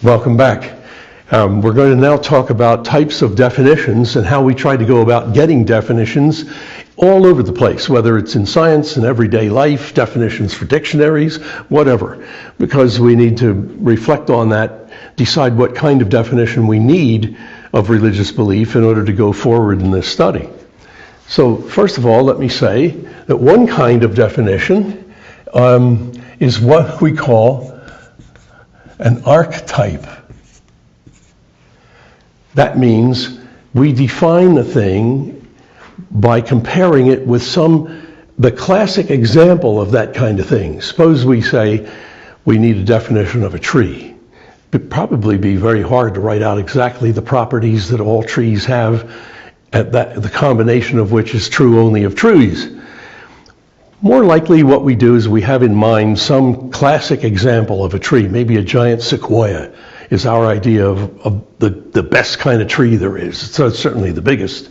Welcome back. We're going to now talk about types of definitions and how we try to go about getting definitions all over the place, whether it's in science and everyday life, definitions for dictionaries, whatever, because we need to reflect on that, decide what kind of definition we need of religious belief in order to go forward in this study. So first of all, let me say that one kind of definition is what we call an archetype. That means we define a thing by comparing it with the classic example of that kind of thing. Suppose we say we need a definition of a tree. It'd probably be very hard to write out exactly the properties that all trees have, the combination of which is true only of trees. More likely what we do is we have in mind some classic example of a tree. Maybe a giant sequoia is our idea of the best kind of tree there is. So it's certainly the biggest.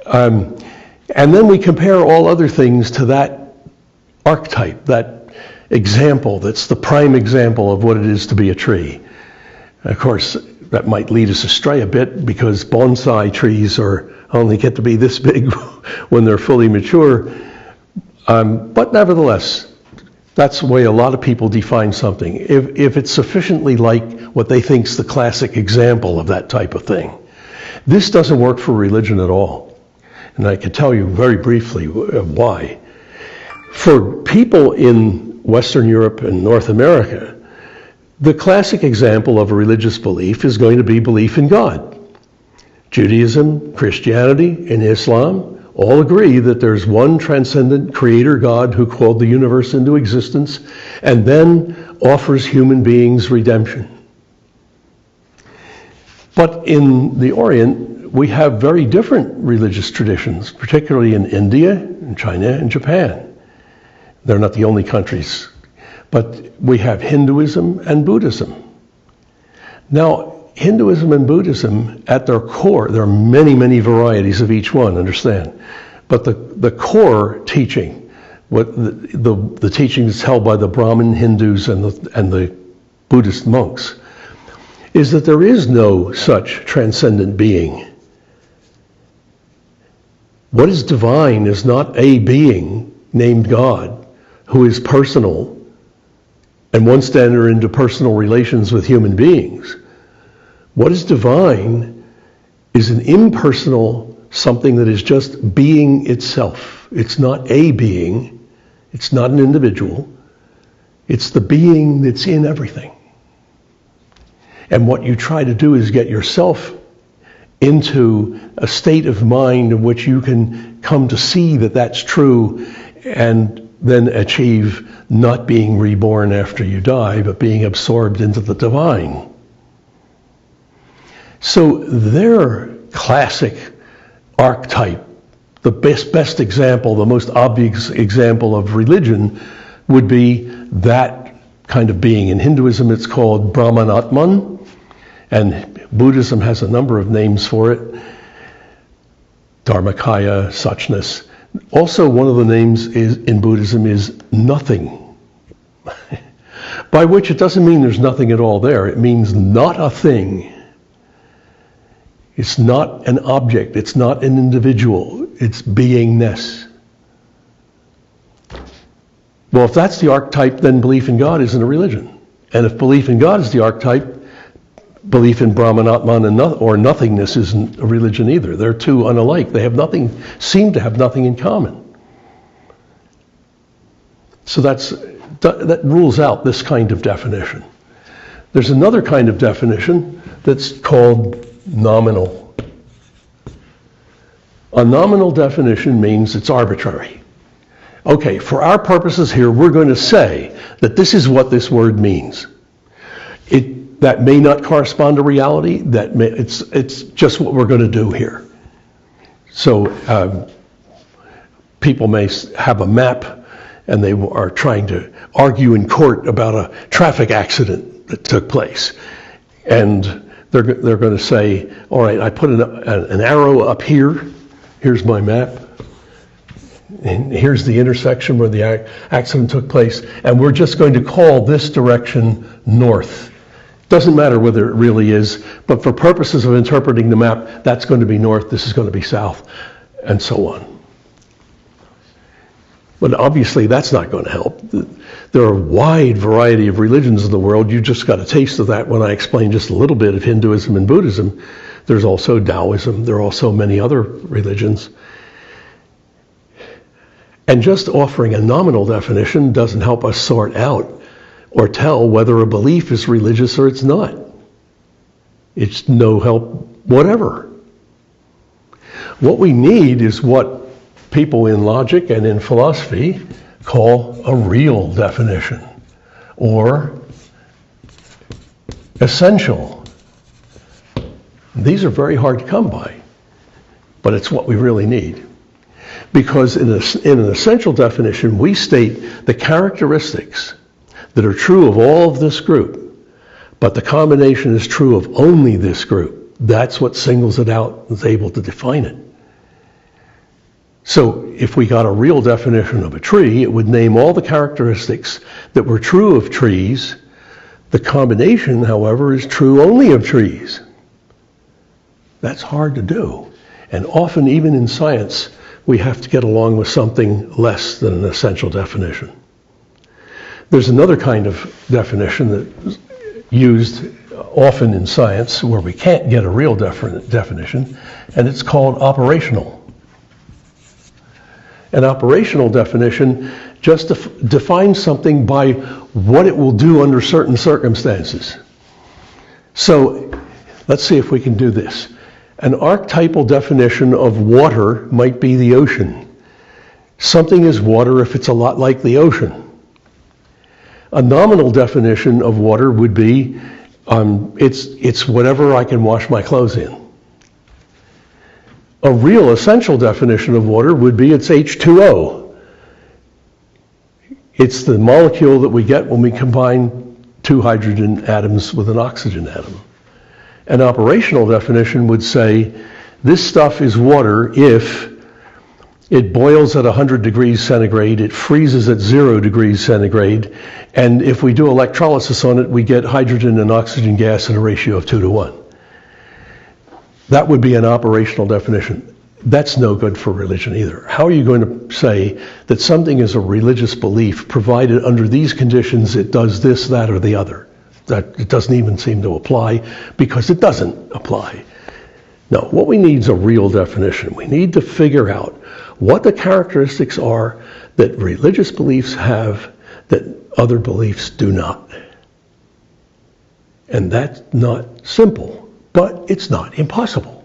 And then we compare all other things to that archetype, that example that's the prime example of what it is to be a tree. Of course, that might lead us astray a bit because bonsai trees only get to be this big when they're fully mature. But nevertheless, that's the way a lot of people define something. If it's sufficiently like what they think is the classic example of that type of thing. This doesn't work for religion at all. And I can tell you very briefly why. For people in Western Europe and North America, the classic example of a religious belief is going to be belief in God. Judaism, Christianity, and Islam all agree that there's one transcendent creator God who called the universe into existence and then offers human beings redemption. But in the Orient, we have very different religious traditions, particularly in India, and China, and Japan. They're not the only countries, but we have Hinduism and Buddhism. Now, Hinduism and Buddhism, at their core, there are many, many varieties of each one, understand. But the core teaching, the teaching that's held by the Brahmin Hindus and the Buddhist monks, is that there is no such transcendent being. What is divine is not a being named God who is personal and wants to enter into personal relations with human beings. What is divine is an impersonal something that is just being itself. It's not a being. It's not an individual. It's the being that's in everything. And what you try to do is get yourself into a state of mind in which you can come to see that that's true and then achieve not being reborn after you die, but being absorbed into the divine. So their classic archetype, the best example, the most obvious example of religion would be that kind of being. In Hinduism it's called Brahmanatman, and Buddhism has a number of names for it. Dharmakaya, suchness. Also one of the names in Buddhism is nothing. By which it doesn't mean there's nothing at all there. It means not a thing. It's not an object. It's not an individual. It's beingness. Well, if that's the archetype, then belief in God isn't a religion. And if belief in God is the archetype, belief in Brahmanatman or nothingness isn't a religion either. They're two unalike. They have nothing, seem to have nothing in common. So that rules out this kind of definition. There's another kind of definition that's called nominal. A nominal definition means it's arbitrary. Okay, for our purposes here, we're going to say that this is what this word means. That may not correspond to reality. It's just what we're going to do here. So people may have a map and they are trying to argue in court about a traffic accident that took place. And they're going to say, all right, I put an arrow up here. Here's my map. And here's the intersection where the accident took place. And we're just going to call this direction north. Doesn't matter whether it really is, but for purposes of interpreting the map, that's going to be north, this is going to be south, and so on. But obviously that's not going to help. There are a wide variety of religions in the world. You just got a taste of that when I explained just a little bit of Hinduism and Buddhism. There's also Taoism. There are also many other religions. And just offering a nominal definition doesn't help us sort out or tell whether a belief is religious or it's not. It's no help whatever. What we need is what people in logic and in philosophy call a real definition, or essential. These are very hard to come by, but it's what we really need. Because in an essential definition, we state the characteristics that are true of all of this group, but the combination is true of only this group. That's what singles it out and is able to define it. So if we got a real definition of a tree, it would name all the characteristics that were true of trees. The combination, however, is true only of trees. That's hard to do. And often, even in science, we have to get along with something less than an essential definition. There's another kind of definition that's used often in science where we can't get a real definition, and it's called operational. An operational definition just defines something by what it will do under certain circumstances. So let's see if we can do this. An archetypal definition of water might be the ocean. Something is water if it's a lot like the ocean. A nominal definition of water would be it's whatever I can wash my clothes in. A real essential definition of water would be it's H2O. It's the molecule that we get when we combine two hydrogen atoms with an oxygen atom. An operational definition would say this stuff is water if it boils at 100 degrees centigrade, it freezes at 0 degrees centigrade, and if we do electrolysis on it, we get hydrogen and oxygen gas in a ratio of 2:1. That would be an operational definition. That's no good for religion either. How are you going to say that something is a religious belief provided under these conditions it does this, that, or the other? That it doesn't even seem to apply because it doesn't apply. No, what we need is a real definition. We need to figure out what the characteristics are that religious beliefs have that other beliefs do not. And that's not simple, but it's not impossible.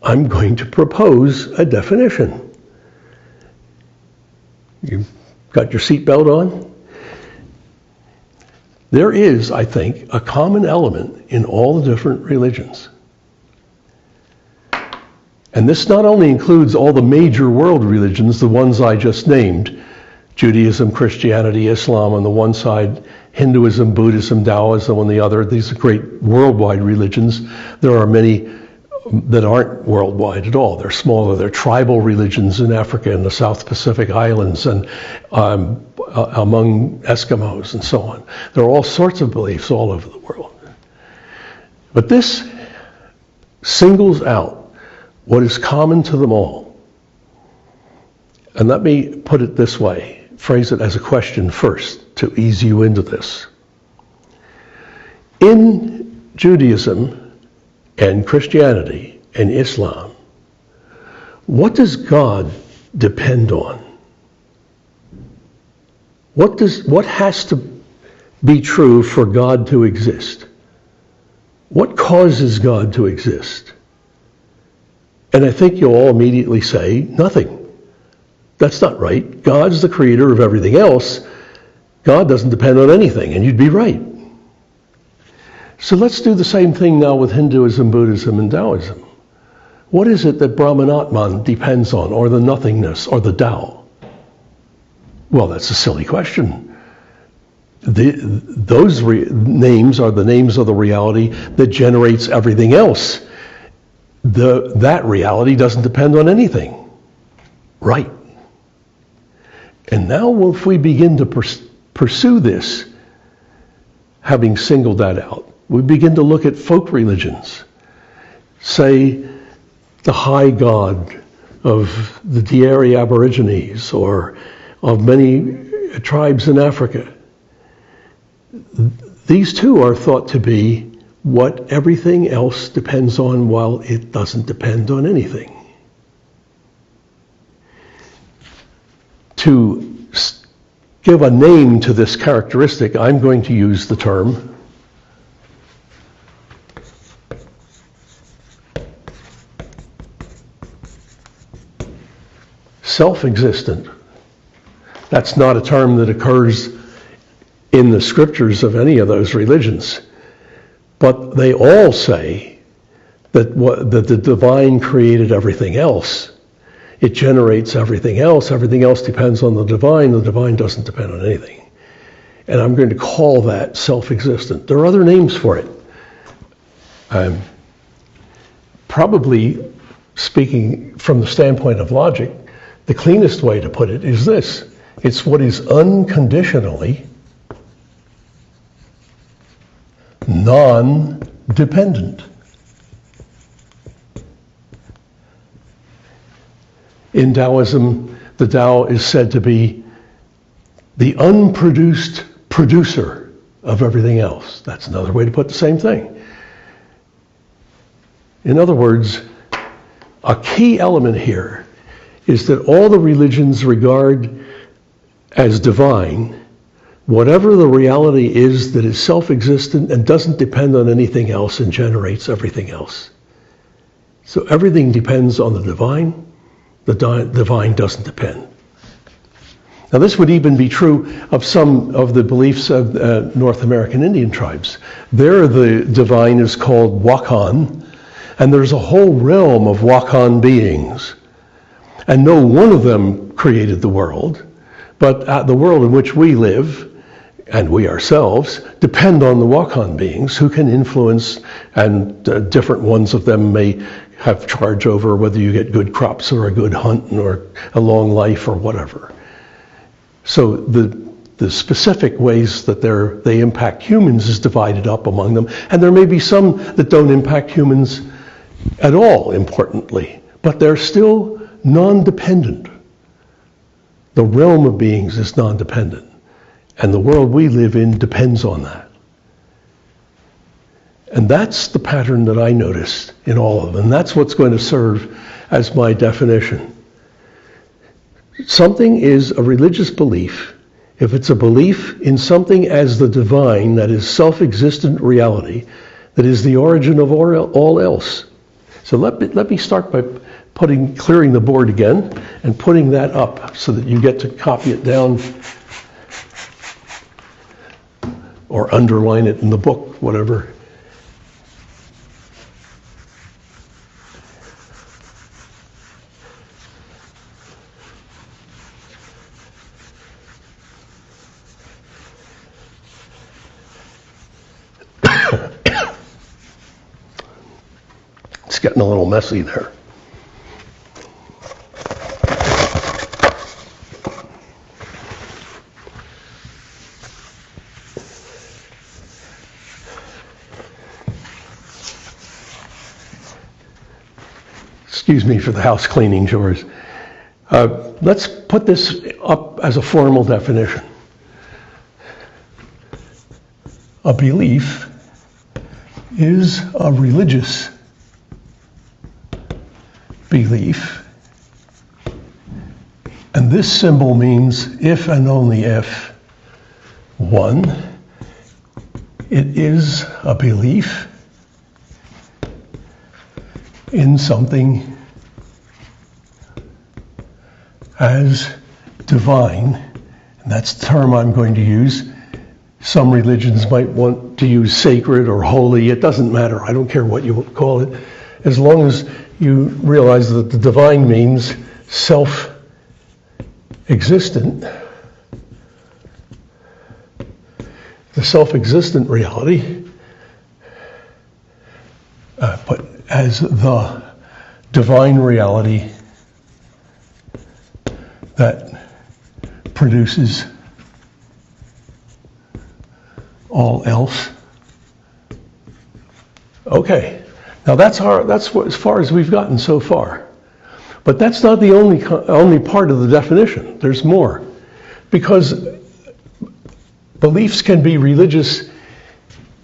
I'm going to propose a definition. You got your seatbelt on? There is, I think, a common element in all the different religions. And this not only includes all the major world religions, the ones I just named, Judaism, Christianity, Islam on the one side, Hinduism, Buddhism, Taoism on the other. These are great worldwide religions. There are many that aren't worldwide at all. They're smaller. They're tribal religions in Africa and the South Pacific Islands and among Eskimos and so on. There are all sorts of beliefs all over the world. But this singles out what is common to them all. And let me put it this way, phrase it as a question first to ease you into this. In Judaism and Christianity and Islam, what does God depend on? What has to be true for God to exist? What causes God to exist? And I think you'll all immediately say, nothing. That's not right. God's the creator of everything else. God doesn't depend on anything, and you'd be right. So let's do the same thing now with Hinduism, Buddhism, and Taoism. What is it that Brahmanatman depends on, or the nothingness, or the Tao? Well, that's a silly question. Those names are the names of the reality that generates everything else. That reality doesn't depend on anything. Right. And now if we begin to pursue this, having singled that out, We begin to look at folk religions. Say, the high god of the Dieri Aborigines or of many tribes in Africa. These two are thought to be what everything else depends on while it doesn't depend on anything. To give a name to this characteristic, I'm going to use the term self-existent. That's not a term that occurs in the scriptures of any of those religions. But they all say that the divine created everything else. It generates everything else depends on the divine doesn't depend on anything. And I'm going to call that self-existent. There are other names for it. Probably, speaking from the standpoint of logic, the cleanest way to put it is this. It's what is unconditionally non-dependent. In Taoism, the Tao is said to be the unproduced producer of everything else. That's another way to put the same thing. In other words, a key element here is that all the religions regard as divine whatever the reality is that is self-existent and doesn't depend on anything else and generates everything else. So everything depends on the divine divine doesn't depend. Now this would even be true of some of the beliefs of North American Indian tribes. There the divine is called Wakan, and there's a whole realm of Wakan beings. And no one of them created the world, but the world in which we live, and we ourselves, depend on the Wakan beings who can influence, and different ones of them may have charge over whether you get good crops or a good hunt or a long life or whatever. So the specific ways that they impact humans is divided up among them, and there may be some that don't impact humans at all, importantly, but they're still non-dependent. The realm of beings is non-dependent, and the world we live in depends on that. And that's the pattern that I noticed in all of them, and that's what's going to serve as my definition. Something is a religious belief if it's a belief in something as the divine, that is self-existent reality, that is the origin of all else. So let me start by clearing the board again and putting that up so that you get to copy it down or underline it in the book, whatever. It's getting a little messy there. Excuse me for the house cleaning chores. Let's put this up as a formal definition. A belief is a religious belief, and this symbol means if and only if, one, it is a belief in something as divine, and that's the term I'm going to use. Some religions might want to use sacred or holy. It doesn't matter. I don't care what you call it, as long as you realize that the divine means self-existent. The self-existent reality, but as the divine reality that produces all else Okay, now that's as far as we've gotten so far. But that's not the only part of the definition. There's more. Because beliefs can be religious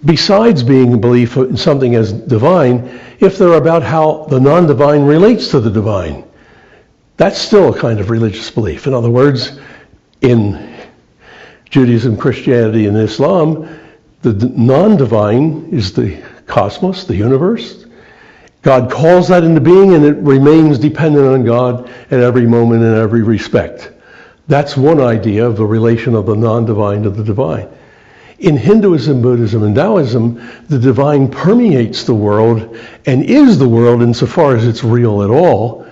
besides being a belief in something as divine, if they're about how the non-divine relates to the divine. That's still a kind of religious belief. In other words, in Judaism, Christianity, and Islam, the non-divine is the cosmos, the universe. God calls that into being, and it remains dependent on God at every moment in every respect. That's one idea of the relation of the non-divine to the divine. In Hinduism, Buddhism, and Taoism, the divine permeates the world and is the world insofar as it's real at all.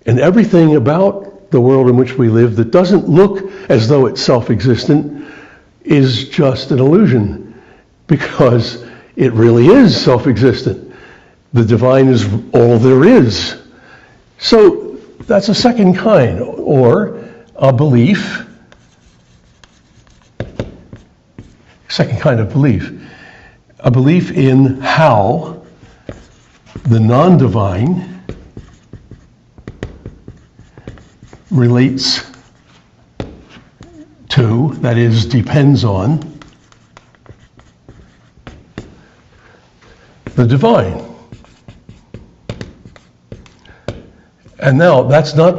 And everything about the world in which we live that doesn't look as though it's self-existent is just an illusion, because it really is self-existent. The divine is all there is. So that's a second kind, or a belief. Second kind of belief. A belief in how the non-divine relates to, that is, depends on, the divine. And now that's not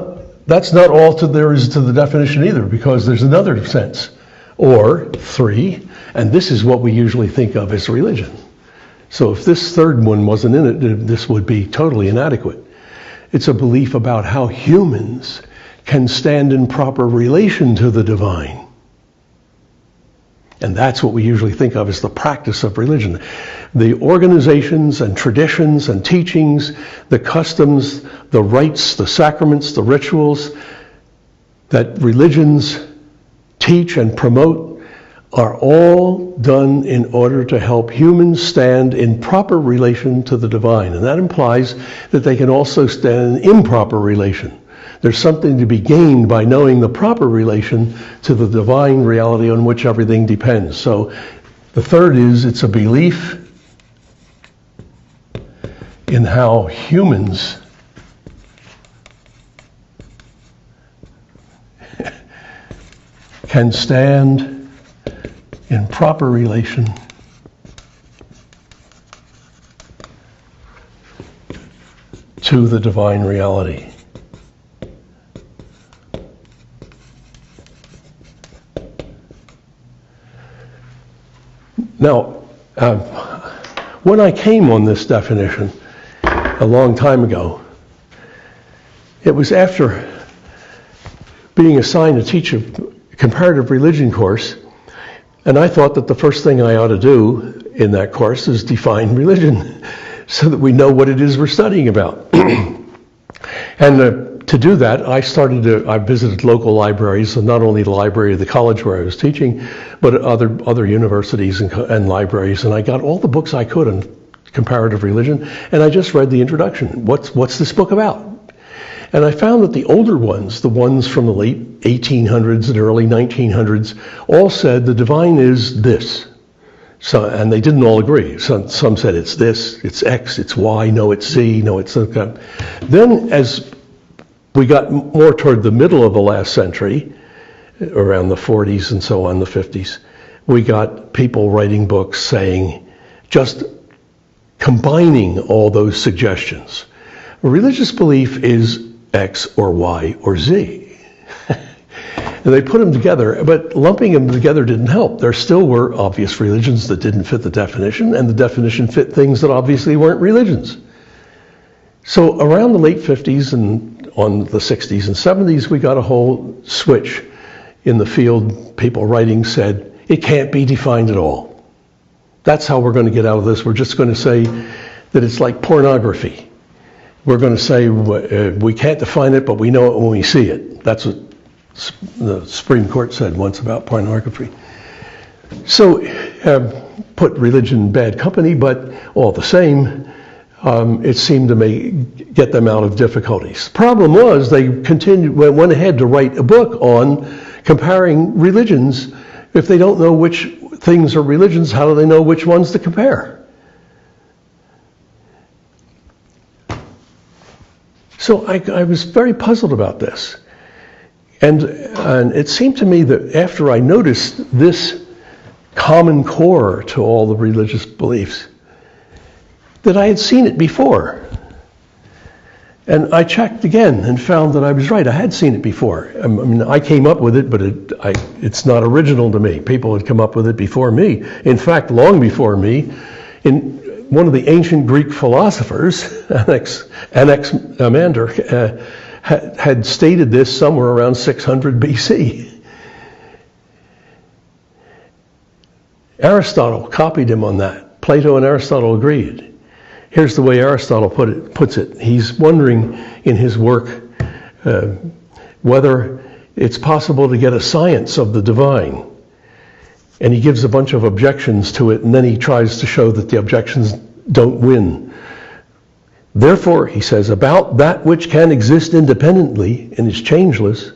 all there is to the definition either, because there's another sense, or three, and this is what we usually think of as religion. So if this third one wasn't in it, this would be totally inadequate. It's a belief about how humans can stand in proper relation to the divine. And that's what we usually think of as the practice of religion. The organizations and traditions and teachings, the customs, the rites, the sacraments, the rituals that religions teach and promote are all done in order to help humans stand in proper relation to the divine. And that implies that they can also stand in improper relation. There's something to be gained by knowing the proper relation to the divine reality on which everything depends. So the third is, it's a belief in how humans can stand in proper relation to the divine reality. Now, when I came on this definition a long time ago, it was after being assigned to teach a comparative religion course, and I thought that the first thing I ought to do in that course is define religion so that we know what it is we're studying about. And to do that, I visited local libraries, and not only the library of the college where I was teaching, but other universities and libraries, and I got all the books I could on comparative religion, and I just read the introduction. What's this book about? And I found that the older ones, the ones from the late 1800s and early 1900s, all said the divine is this. So, and they didn't all agree. Some said it's this, it's X, it's Y, no, it's Z, no, it's that. Then as we got more toward the middle of the last century, around the 40s and so on, the 50s, we got people writing books saying, just combining all those suggestions. A religious belief is X or Y or Z. And they put them together, but lumping them together didn't help. There still were obvious religions that didn't fit the definition, and the definition fit things that obviously weren't religions. So around the late 50s and on the 60s and 70s, we got a whole switch in the field. People writing said, it can't be defined at all. That's how we're going to get out of this. We're just going to say that it's like pornography. We're going to say we can't define it, but we know it when we see it. That's what the Supreme Court said once about pornography. So put religion in bad company, but all the same, it seemed to get them out of difficulties. The problem was they went ahead to write a book on comparing religions. If they don't know which things are religions, how do they know which ones to compare? So I was very puzzled about this. And it seemed to me that after I noticed this common core to all the religious beliefs, that I had seen it before. And I checked again and found that I was right. I had seen it before. I mean, I came up with it, but it's not original to me. People had come up with it before me. In fact, long before me, in one of the ancient Greek philosophers, Anaximander, had stated this somewhere around 600 BC. Aristotle copied him on that. Plato and Aristotle agreed. Here's the way Aristotle puts it. He's wondering in his work whether it's possible to get a science of the divine. And he gives a bunch of objections to it, and then he tries to show that the objections don't win. Therefore, he says, about that which can exist independently and is changeless,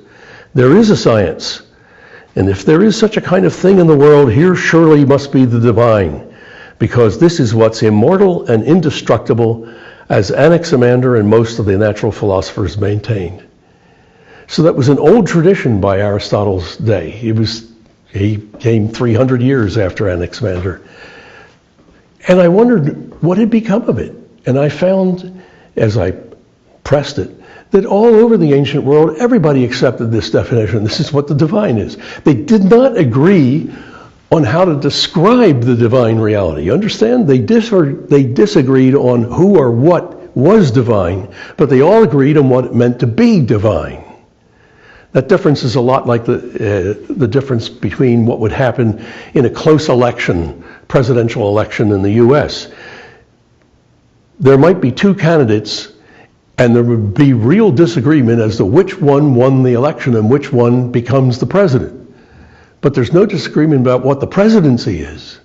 there is a science. And if there is such a kind of thing in the world, here surely must be the divine, because this is what's immortal and indestructible, as Anaximander and most of the natural philosophers maintained. So that was an old tradition by Aristotle's day. He came 300 years after Anaximander. And I wondered what had become of it. And I found, as I pressed it, that all over the ancient world, everybody accepted this definition. This is what the divine is. They did not agree on how to describe the divine reality. You understand? They disagreed on who or what was divine, but they all agreed on what it meant to be divine. That difference is a lot like the difference between what would happen in a close election, presidential election in the U.S. There might be two candidates, and there would be real disagreement as to which one won the election and which one becomes the president. But there's no disagreement about what the presidency is.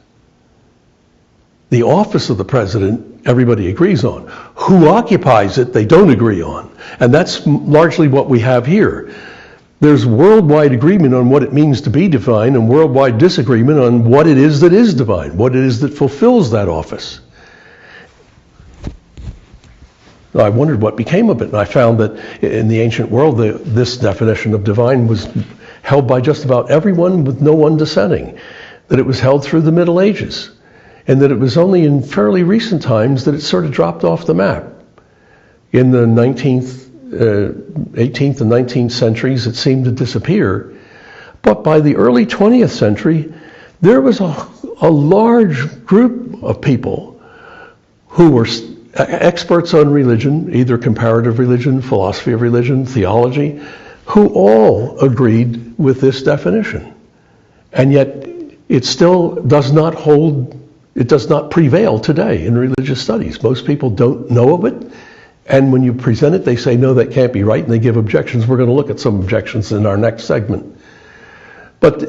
The office of the president, everybody agrees on. Who occupies it, they don't agree on. And that's largely what we have here. There's worldwide agreement on what it means to be divine and worldwide disagreement on what it is that is divine, what it is that fulfills that office. I wondered what became of it, and I found that in the ancient world, this definition of divine was held by just about everyone with no one dissenting, that it was held through the Middle Ages, and that it was only in fairly recent times that it sort of dropped off the map. In the 18th and 19th centuries, it seemed to disappear, but by the early 20th century, there was a large group of people who were experts on religion, either comparative religion, philosophy of religion, theology, who all agreed with this definition. And yet it still does not prevail today in religious studies. Most people don't know of it, and when you present it, they say, no, that can't be right, and they give objections. We're going to look at some objections in our next segment. But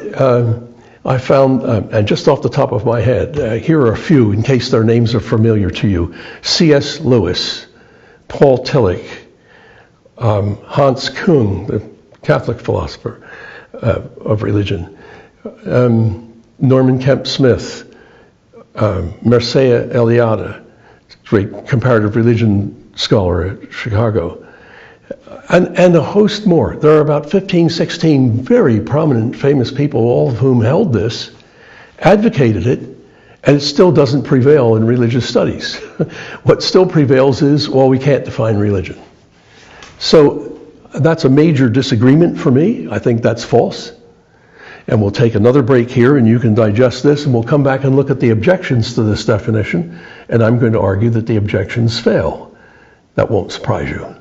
I found, and just off the top of my head, here are a few in case their names are familiar to you. C.S. Lewis, Paul Tillich, Hans Küng, the Catholic philosopher of religion, Norman Kemp Smith, Mircea Eliade, great comparative religion scholar at Chicago, and a host more. There are about 15, 16 very prominent, famous people, all of whom held this, advocated it, and it still doesn't prevail in religious studies. What still prevails is, well, we can't define religion. So that's a major disagreement for me. I think that's false. And we'll take another break here, and you can digest this, and we'll come back and look at the objections to this definition, and I'm going to argue that the objections fail. That won't surprise you.